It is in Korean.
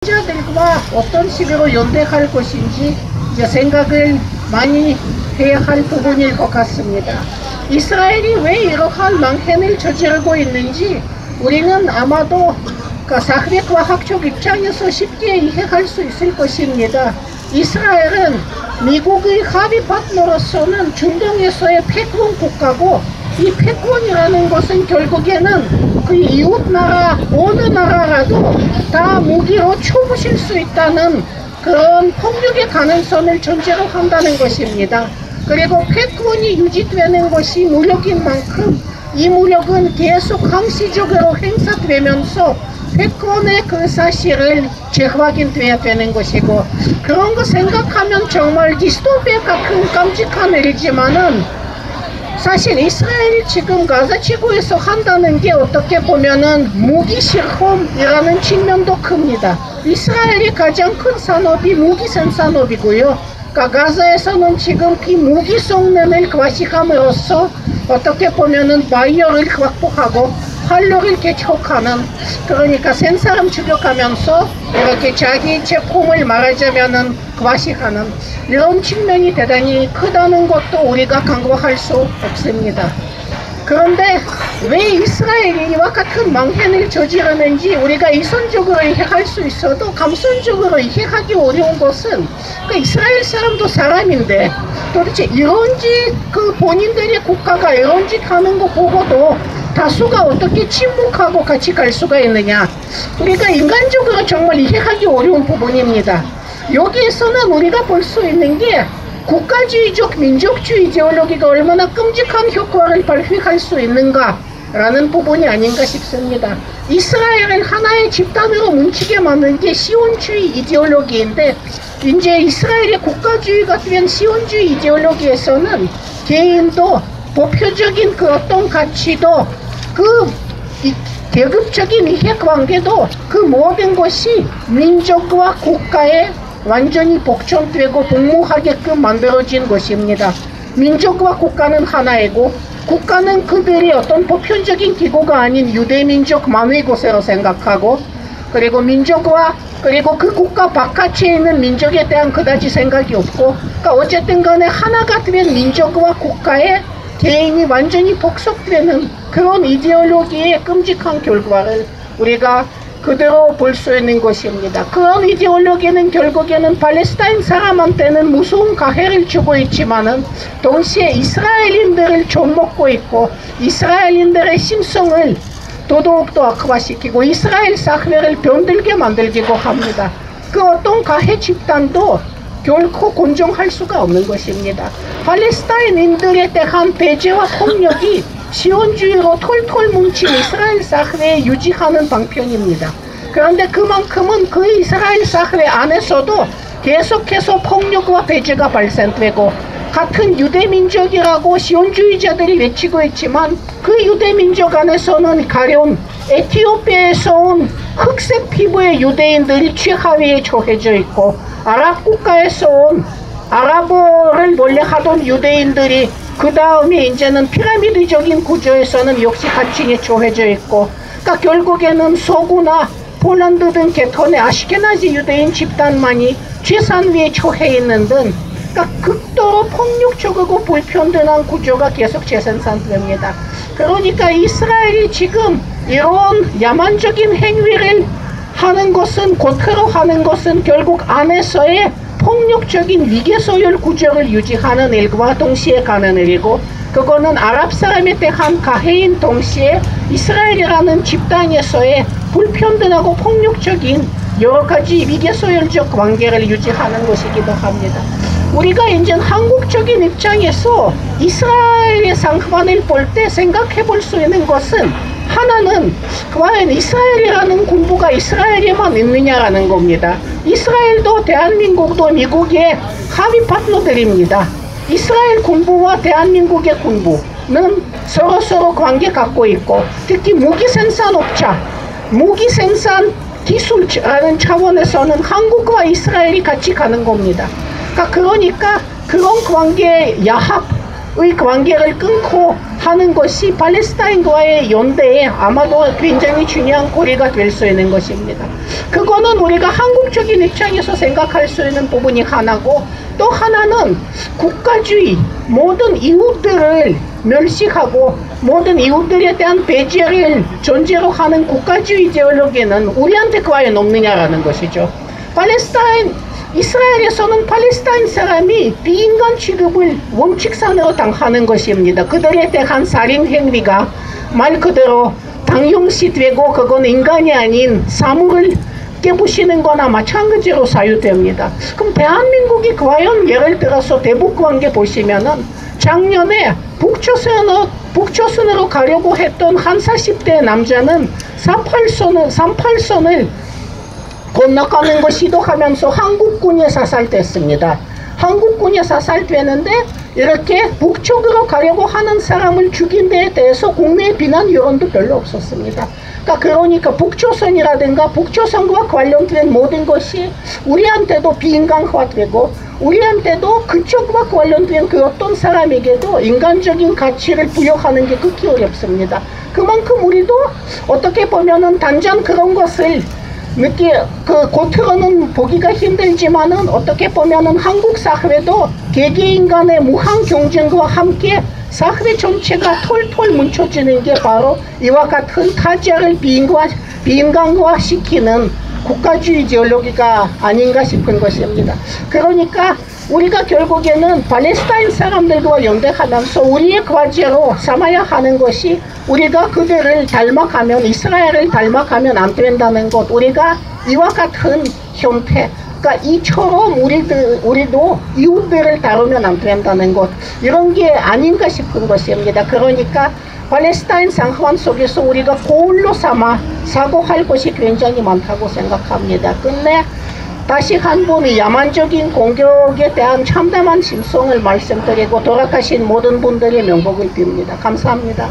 자들과 어떤 식으로 연대할 것인지 이제 생각을 많이 해야 할 부분일 것 같습니다. 이스라엘이 왜 이러한 망행을 저지르고 있는지 우리는 아마도 사회과학적 입장에서 쉽게 이해할 수 있을 것입니다. 이스라엘은 미국의 합의 파트너로서는 중동에서의 패권 국가고, 이 패권이라는 것은 결국에는 그 이웃 나라 어느 나라라도 다 무기로 쳐부실 수 있다는 그런 폭력의 가능성을 전제로 한다는 것입니다. 그리고 패권이 유지되는 것이 무력인 만큼 이 무력은 계속 항시적으로 행사되면서 패권의 그 사실을 재확인돼야 되는 것이고, 그런 거 생각하면 정말 디스토피아 같은 깜찍한 일이지만은 사실 이스라엘이 지금 가자 지구에서 한다는 게 어떻게 보면은 무기 실험이라는 측면도 큽니다. 이스라엘이 가장 큰 산업이 무기 생산업이고요. 가자에서는 지금 이 무기 성능을 과시함으로써 어떻게 보면은 바이어를 확보하고 활력을 개척하는, 그러니까 생사람 추격하면서 이렇게 자기 제품을 말하자면은 과시하는 이런 측면이 대단히 크다는 것도 우리가 간과할 수 없습니다. 그런데 왜 이스라엘이 이와 같은 망행을 저지르는지 우리가 이성적으로 이해할 수 있어도 감성적으로 이해하기 어려운 것은, 이스라엘 사람도 사람인데 도대체 이런 짓, 본인들의 국가가 이런 짓 하는 거 보고도 다수가 어떻게 침묵하고 같이 갈 수가 있느냐, 우리가 인간적으로 정말 이해하기 어려운 부분입니다. 여기에서는 우리가 볼 수 있는 게 국가주의적 민족주의 이데올로기가 얼마나 끔찍한 효과를 발휘할 수 있는가 라는 부분이 아닌가 싶습니다. 이스라엘을 하나의 집단으로 뭉치게 만든 게 시온주의 이데올로기인데, 이제 이스라엘의 국가주의가 된 시온주의 이데올로기에서는 개인도 보편적인 그 어떤 가치도 계급적인 이해관계도 그 모든 것이 민족과 국가에 완전히 복종되고 복무하게끔 만들어진 것입니다. 민족과 국가는 하나이고, 국가는 그들이 어떤 보편적인 기구가 아닌 유대민족 만위고세로 생각하고, 그리고 민족과 그리고 그 국가 바깥에 있는 민족에 대한 그다지 생각이 없고, 어쨌든 간에 하나가 된 민족과 국가에 개인이 완전히 복속되는 그런 이데올로기의 끔찍한 결과를 우리가 그대로 볼 수 있는 것입니다. 그런 이데올로기는 결국에는 팔레스타인 사람한테는 무서운 가해를 주고 있지만은 동시에 이스라엘인들을 좀먹고 있고, 이스라엘인들의 심성을 더더욱더 악화시키고 이스라엘 사회를 병들게 만들기도 합니다. 그 어떤 가해 집단도 결코 공정할 수가 없는 것입니다. 팔레스타인인들에 대한 배제와 폭력이 시온주의로 털털 뭉친 이스라엘 사회에 유지하는 방편입니다. 그런데 그만큼은 그 이스라엘 사회 안에서도 계속해서 폭력과 배제가 발생되고, 같은 유대민족이라고 시온주의자들이 외치고 있지만 그 유대민족 안에서는 가령 에티오피아에서 온 흑색 피부의 유대인들이 최하위에 처해져 있고, 아랍 국가에서 온 아랍어를 원래 하던 유대인들이 그 다음에 이제는 피라미드적인 구조에서는 역시 하층에 처해져 있고, 결국에는 서구나 폴란드 등 계통의 아시케나지 유대인 집단만이 최상위에 처해 있는 등 극도로 폭력적이고 불평등한 구조가 계속 재생산됩니다. 그러니까 이스라엘이 지금 이런 야만적인 행위를 하는 것은, 겉으로 하는 것은 결국 안에서의 폭력적인 위계소열 구조를 유지하는 일과 동시에 가는 일이고, 그거는 아랍 사람에 대한 가해인 동시에 이스라엘이라는 집단에서의 불평등하고 폭력적인 여러 가지 위계소열적 관계를 유지하는 것이기도 합니다. 우리가 이제 한국적인 입장에서 이스라엘의 상황을 볼 때 생각해 볼 수 있는 것은, 하나는 과연 이스라엘이라는 군부가 이스라엘에만 있느냐라는 겁니다. 이스라엘도 대한민국도 미국의 합의 파트너들입니다. 이스라엘 군부와 대한민국의 군부는 서로 관계 갖고 있고, 특히 무기 생산업자, 무기 생산 기술라는 차원에서는 한국과 이스라엘이 같이 가는 겁니다. 그러니까 그런 관계, 야합의 관계를 끊고 하는 것이 팔레스타인과의 연대에 아마도 굉장히 중요한 고리가 될 수 있는 것입니다. 그거는 우리가 한국적인 입장에서 생각할 수 있는 부분이 하나고, 또 하나는 국가주의, 모든 이웃들을 멸시하고 모든 이웃들에 대한 배제를 전제로 하는 국가주의 이데올로기는 우리한테 과연 없느냐라는 것이죠. 이스라엘에서는 팔레스타인 사람이 비인간 취급을 원칙상으로 당하는 것입니다. 그들에 대한 살인 행위가 말 그대로 당연시되고 그건 인간이 아닌 사물을 깨부시는 거나 마찬가지로 사유됩니다. 그럼 대한민국이 과연 예를 들어서 대북관계 보시면은 작년에 북조선으로 가려고 했던 한 40대 남자는 38선을 건너가는 걸 시도하면서 한국군에 사살됐습니다. 한국군에 사살되는데 이렇게 북쪽으로 가려고 하는 사람을 죽인 데에 대해서 국내의 비난 여론도 별로 없었습니다. 그러니까 북조선이라든가 북조선과 관련된 모든 것이 우리한테도 비인간화되고, 우리한테도 그쪽과 관련된 그 어떤 사람에게도 인간적인 가치를 부여하는 게 극히 어렵습니다. 그만큼 우리도 어떻게 보면은 단전 그런 것을 겉으로는 보기가 힘들지만은 어떻게 보면은 한국 사회도 개개인간의 무한 경쟁과 함께 사회 전체가 털털 뭉쳐지는 게 바로 이와 같은 타자를 비인간화시키는 국가주의 이데올로기가 아닌가 싶은 것입니다. 그러니까 우리가 결국에는 팔레스타인 사람들과 연대하면서 우리의 과제로 삼아야 하는 것이, 우리가 그들을 닮아가면, 이스라엘을 닮아가면 안 된다는 것, 우리가 이와 같은 형태, 그러니까 이처럼 우리도 이웃들을 다루면 안 된다는 것, 이런 게 아닌가 싶은 것입니다. 그러니까 팔레스타인 상황 속에서 우리가 거울로 삼아 사고할 것이 굉장히 많다고 생각합니다. 끝내 다시 한 번 이 야만적인 공격에 대한 참담한 심성을 말씀드리고 돌아가신 모든 분들의 명복을 빕니다. 감사합니다.